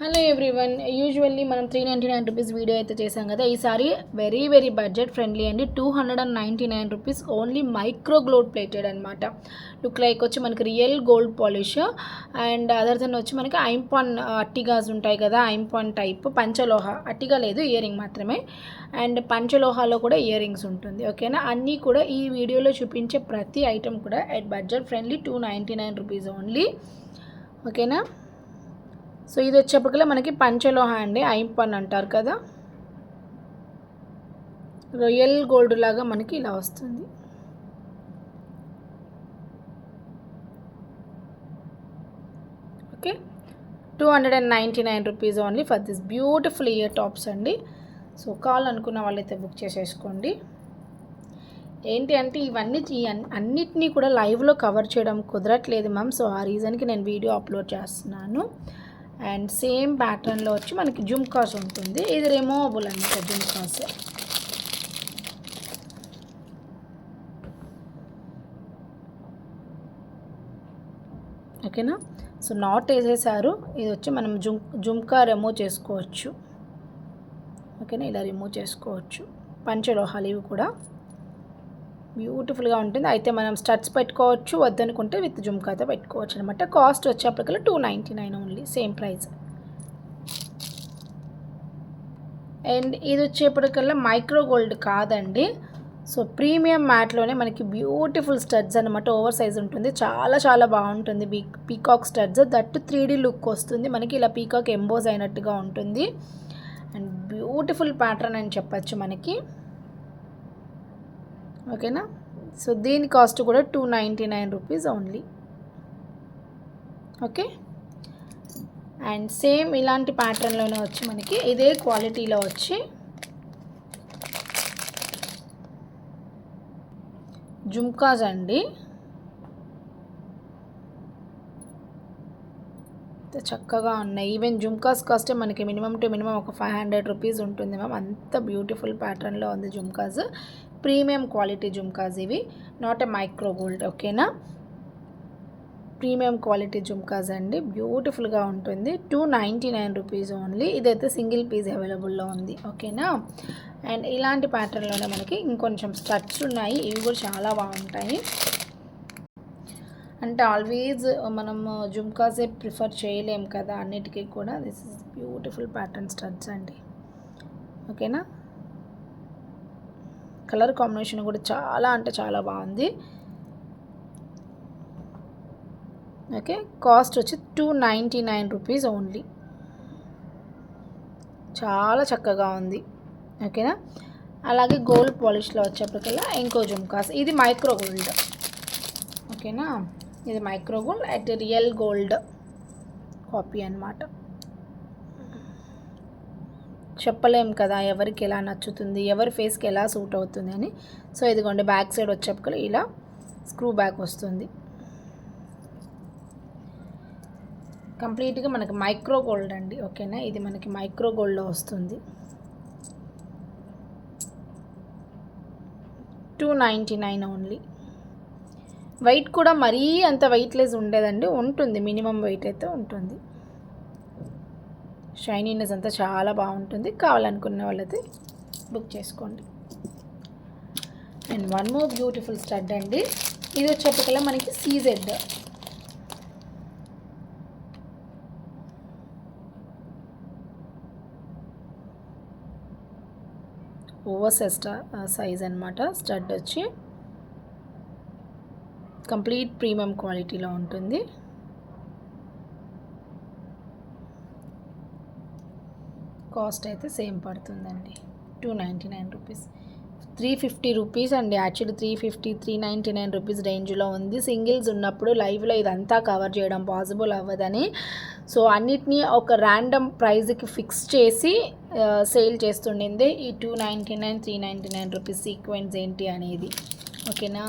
Hello everyone, usually మనం 399 rupees video అయితే చేసాం కదా. ఈసారి వెరీ బడ్జెట్ ఫ్రెండ్లీ అండి. 299 rupees only micro gold plated అనమాట. లుక్ లైక్ వచ్చి మనకి real gold polish and other then వచ్చి మనకి ఐంపాన్ అట్టిగాస్ ఉంటాయి కదా, ఐంపాన్ టైప్ పంచలోహ అట్టిగా లేదు, ఇయర్ రింగ్ మాత్రమే. అండ్ పంచలోహాలో కూడా ఇయర్ రింగ్స్ ఉంటుంది. ఓకేనా, అన్నీ కూడా ఈ వీడియోలో చూపించే ప్రతి ఐటెం కూడా at budget friendly 299 rupees only. ఓకేనా, సో ఇది వచ్చేప్పటికల్లా మనకి పంచలోహ అండి, ఐంపాన్ అంటారు కదా, రొయల్ గోల్డ్ లాగా మనకి ఇలా వస్తుంది. Okay, 299 rupees only for this beautiful ear tops అండి. సో కాల్ అనుకున్న వాళ్ళైతే బుక్ చేసేసుకోండి. ఏంటి అంటే ఇవన్నీ అన్నిటినీ కూడా లైవ్లో కవర్ చేయడం కుదరట్లేదు మ్యామ్. సో ఆ రీజన్కి నేను వీడియో అప్లోడ్ చేస్తున్నాను. అండ్ సేమ్ ప్యాటర్న్లో వచ్చి మనకి జుమ్కాస్ ఉంటుంది. ఇది రిమూవబుల్ అనమాట జుమ్కాస్. ఓకేనా, సో నాట్ వేసేసారు. ఇది వచ్చి మనం జుమ్కా రిమూవ్ చేసుకోవచ్చు. ఓకేనా, ఇలా రిమూవ్ చేసుకోవచ్చు. పంచలోహాలు ఇవి కూడా బ్యూటిఫుల్గా ఉంటుంది. అయితే మనం స్టడ్స్ పెట్టుకోవచ్చు, వద్దనుకుంటే విత్ జుమ్కాతో పెట్టుకోవచ్చు అనమాట. కాస్ట్ వచ్చేప్పటికల్లా 299 ఓన్లీ, సేమ్ ప్రైస్. అండ్ ఇది వచ్చేప్పటికల్లా మైక్రో గోల్డ్ కాదండి. సో ప్రీమియం మ్యాట్లోనే మనకి బ్యూటిఫుల్ స్టడ్స్ అనమాట. ఓవర్ సైజ్ ఉంటుంది, చాలా బాగుంటుంది. Peacock studs, that 3D look వస్తుంది మనకి. ఇలా పీకాక్ ఎంబోజ్ అయినట్టుగా ఉంటుంది. అండ్ బ్యూటిఫుల్ ప్యాటర్న్ అని చెప్పచ్చు మనకి. ఓకేనా, సో దీని కాస్ట్ కూడా 299 rupees only. Okay, and same ఇలాంటి ప్యాటర్న్లోనే వచ్చి మనకి ఇదే క్వాలిటీలో వచ్చి జుమ్కాస్ అండి. చక్కగా ఉన్నాయి. ఈవెన్ జుమ్కాస్ కాస్టే మనకి మినిమం ఒక 500 రూపీస్ ఉంటుంది మ్యామ్. అంత బ్యూటిఫుల్ ప్యాటర్న్లో ఉంది జుమ్కాస్. ప్రీమియం క్వాలిటీ జుమ్కాస్ ఇవి, నాట్ ఎ మైక్రో గోల్డ్. ఓకేనా, ప్రీమియం క్వాలిటీ జుమ్కాస్ అండి, బ్యూటిఫుల్గా ఉంటుంది. 299 రూపీస్ ఓన్లీ. ఇదైతే సింగిల్ పీస్ అవైలబుల్లో ఉంది. ఓకేనా, అండ్ ఇలాంటి ప్యాటర్న్లోనే మనకి ఇంకొంచెం స్టడ్స్ ఉన్నాయి. ఇవి కూడా చాలా బాగుంటాయి. అంటే ఆల్వేజ్ మనం జుమ్కాసే ప్రిఫర్ చేయలేం కదా అన్నిటికీ కూడా. This is beautiful pattern studs అండి. ఓకేనా, కలర్ కాంబినేషన్ కూడా చాలా బాగుంది. ఓకే, కాస్ట్ వచ్చి 299 రూపీస్ ఓన్లీ. చాలా చక్కగా ఉంది. ఓకేనా, అలాగే గోల్డ్ పాలిష్లో వచ్చేప్పటికల్లా ఇంకో జుమ్కాస్. ఇది మైక్రో గోల్డ్. ఓకేనా, ఇది micro gold at real gold copy అన్నమాట. చెప్పలేం కదా ఎవరికి ఎలా నచ్చుతుంది, ఎవరి ఫేస్కి ఎలా సూట్ అవుతుంది అని. సో ఇదిగోండి, బ్యాక్ సైడ్ వచ్చేప్పటికల్లా ఇలా స్క్రూ బ్యాక్ వస్తుంది. కంప్లీట్గా మనకి మైక్రో గోల్డ్ అండి. ఓకేనా, ఇది మనకి మైక్రో గోల్డ్లో వస్తుంది. 299 ఓన్లీ. వెయిట్ కూడా మరీ అంత వెయిట్లెస్ ఉండేదండి, ఉంటుంది మినిమం వెయిట్ అయితే ఉంటుంది. షైనీనెస్ అంతా చాలా బాగుంటుంది. కావాలనుకున్న వాళ్ళైతే బుక్ చేసుకోండి. And one more beautiful stud అండి. ఇది వచ్చేప్పటికల్లా మనకి సీజెడ్. ఓవర్ సైజ్ అనమాట. స్టడ్ వచ్చి కంప్లీట్ ప్రీమియం క్వాలిటీలో ఉంటుంది. కాస్ట్ అయితే సేమ్ పడుతుందండి, 299 రూపీస్. 350 రూపీస్ అండి. యాక్చువల్లీ 350, 399 రూపీస్ రేంజ్లో ఉంది. సింగిల్స్ ఉన్నప్పుడు లైవ్లో ఇదంతా కవర్ చేయడం పాసిబుల్ అవ్వదని సో అన్నిటినీ ఒక ర్యాండమ్ ప్రైజ్కి ఫిక్స్ చేసి సేల్ చేస్తుండింది ఈ 299, 399 రూపీస్ సీక్వెన్స్ ఏంటి అనేది. ఓకేనా,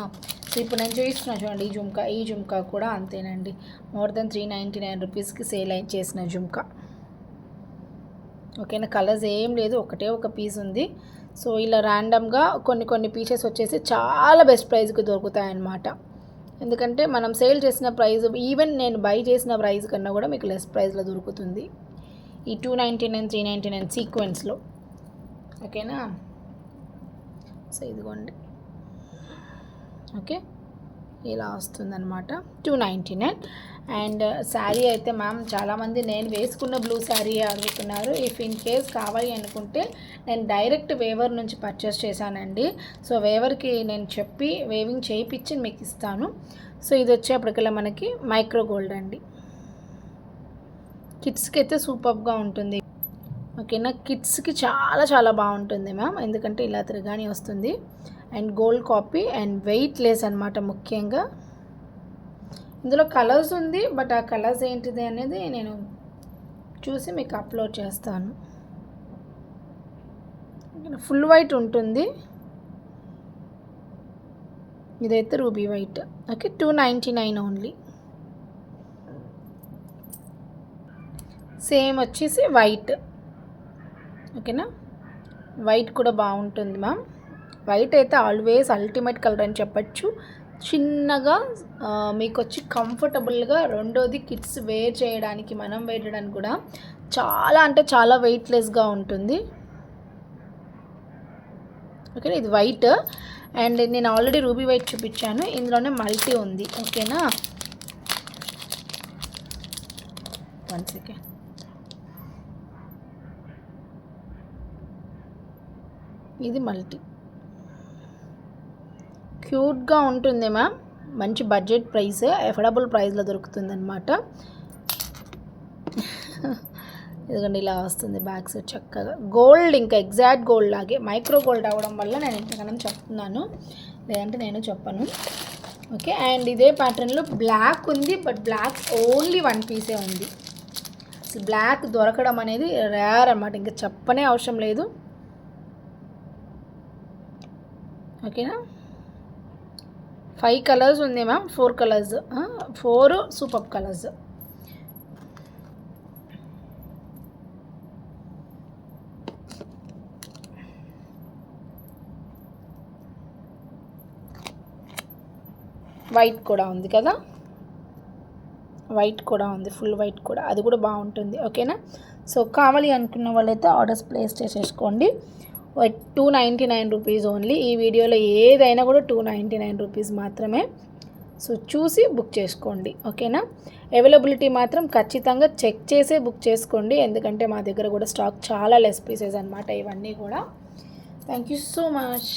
సో ఇప్పుడు నేను చూపిస్తున్నాను చూడండి. ఈ జుమ్కా కూడా అంతేనండి. మోర్ దెన్ 399 రూపీస్కి సేల్ చేసిన జుమ్కా. ఓకేనా, కలర్స్ ఏం లేదు, ఒక పీస్ ఉంది. సో ఇలా ర్యాండమ్గా కొన్ని పీసెస్ వచ్చేసి చాలా బెస్ట్ ప్రైస్కి దొరుకుతాయి అన్నమాట. ఎందుకంటే మనం సేల్ చేసిన ప్రైస్, ఈవెన్ నేను బై చేసిన ప్రైస్ కన్నా కూడా మీకు లెస్ ప్రైస్లో దొరుకుతుంది. ఈ 299 399 సీక్వెన్స్లో. ఓకేనా, సో ఇదిగోండి ఓకే ఇలా వస్తుందన్నమాట 299. అండ్ శారీ అయితే మ్యామ్ చాలామంది నేను వేసుకున్న బ్లూ శారీ అడుగుతున్నారు. ఇఫ్ ఇన్ కేస్ కావాలి అనుకుంటే నేను డైరెక్ట్ వేవర్ నుంచి పర్చేస్ చేశానండి. సో వేవర్కి నేను చెప్పి వేవింగ్ చేయించి మీకు ఇస్తాను. సో ఇది వచ్చేప్పటికల్లా మనకి మైక్రో గోల్డ్ అండి. కిడ్స్కి అయితే సూపర్గా ఉంటుంది. ఓకేనా, కిడ్స్కి చాలా చాలా బాగుంటుంది మ్యామ్, ఎందుకంటే ఇలా తిరగాని వస్తుంది. And gold copy and weight less అనమాట. ముఖ్యంగా ఇందులో కలర్స్ ఉంది, బట్ ఆ కలర్స్ ఏంటిది అనేది నేను చూసి మీకు అప్లోడ్ చేస్తాను. ఫుల్ వైట్ ఉంటుంది, ఇదైతే ruby white. Okay, 299 only. Same వచ్చేసి వైట్. ఓకేనా, వైట్ కూడా బాగుంటుంది మ్యామ్. వైట్ అయితే ఆల్వేస్ అల్టిమేట్ కలర్ అని చెప్పచ్చు. చిన్నగా మీకు వచ్చి కంఫర్టబుల్గా, రెండోది కిడ్స్ వేర్ చేయడానికి, మనం వేర్ చేయడానికి కూడా చాలా అంటే చాలా వెయిట్లెస్గా ఉంటుంది. ఓకేనా, ఇది వైట్. అండ్ నేను ఆల్రెడీ రూబీ వైట్ చూపించాను, ఇందులోనే మల్టీ ఉంది. ఓకేనా, 1 సెకండ్. ఇది మల్టీ, క్యూట్గా ఉంటుంది మ్యామ్. మంచి బడ్జెట్ ప్రైస్, అఫోర్డబుల్ ప్రైస్లో దొరుకుతుంది అనమాట. ఎందుకంటే ఇలా వస్తుంది బ్యాక్ సైడ్ చక్కగా. గోల్డ్ ఇంకా ఎగ్జాక్ట్ గోల్డ్ లాగే, మైక్రో గోల్డ్ అవ్వడం వల్ల నేను ఇంతకన్నా చెప్తున్నాను, లేదంటే నేను చెప్పను. ఓకే, అండ్ ఇదే ప్యాటర్న్లో బ్లాక్ ఉంది, బట్ బ్లాక్ ఓన్లీ 1 పీసే ఉంది. అసలు బ్లాక్ దొరకడం అనేది రేర్ అన్నమాట, ఇంకా చెప్పనే అవసరం లేదు. ఓకేనా, 5 కలర్స్ ఉంది ma'am, 4 colours, 4 super colours. White కూడా ఉంది కదా, వైట్ కూడా ఉంది, ఫుల్ వైట్ కూడా, అది కూడా బాగుంటుంది. ఓకేనా, సో కావాలి అనుకున్న వాళ్ళైతే ఆర్డర్స్ ప్లేస్ చేసేసుకోండి. 299 రూపీస్ ఓన్లీ. ఈ వీడియోలో ఏదైనా కూడా 299 రూపీస్ మాత్రమే. సో చూసి బుక్ చేసుకోండి. ఓకేనా, అవైలబిలిటీ మాత్రం ఖచ్చితంగా చెక్ చేసే బుక్ చేసుకోండి, ఎందుకంటే మా దగ్గర కూడా స్టాక్ చాలా లెస్ పీసెస్ అనమాట ఇవన్నీ కూడా. Thank you so much.